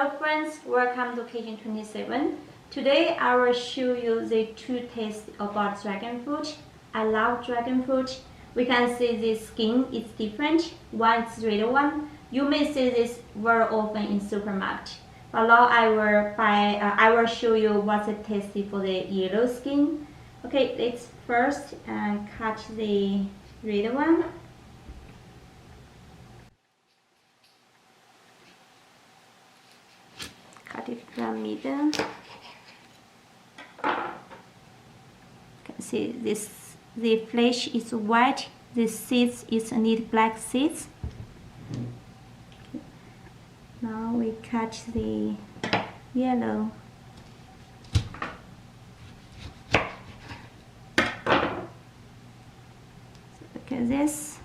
Hello friends, welcome to Kitchen 27. Today I will show you the two tastes about dragon fruit. I love dragon fruit. We can see the skin is different. One is red one. You may see this very often in supermarket. But now I will show you what's the taste for the yellow skin. Okay, let's first cut the red one. Cut it from middle. You can see this. The flesh is white. The seeds is need black seeds. Okay. Now we cut the yellow. So look at this.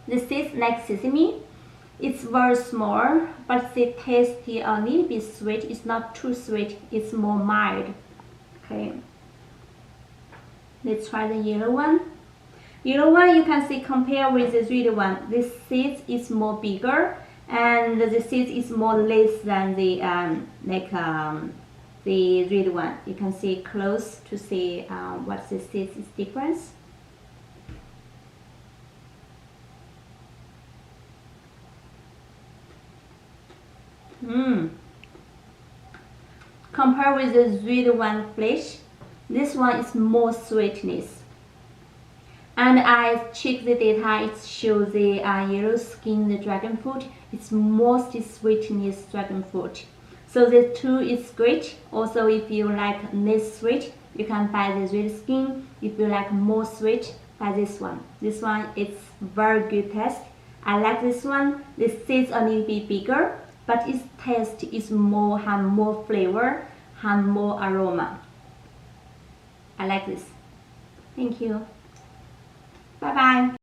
The seeds like sesame. It's very small, but the taste a little bit sweet. It's not too sweet. It's more mild. Okay. Let's try the yellow one. Yellow one you can see compare with the red one. The seeds is more bigger, and the seeds is more less than the the red one. You can see close to see what the seeds is difference. Compare with the red one flesh, this one is more sweetness. And I check the data, it shows the yellow skin, the dragon fruit, it's mostly sweetness dragon fruit. So the two is great. Also, if you like less sweet, you can buy the red skin. If you like more sweet, buy this one. This one is very good taste. I like this one. The seeds are a little bit bigger, but its taste is more, have more flavor, have more aroma. I like this. Thank you. Bye bye.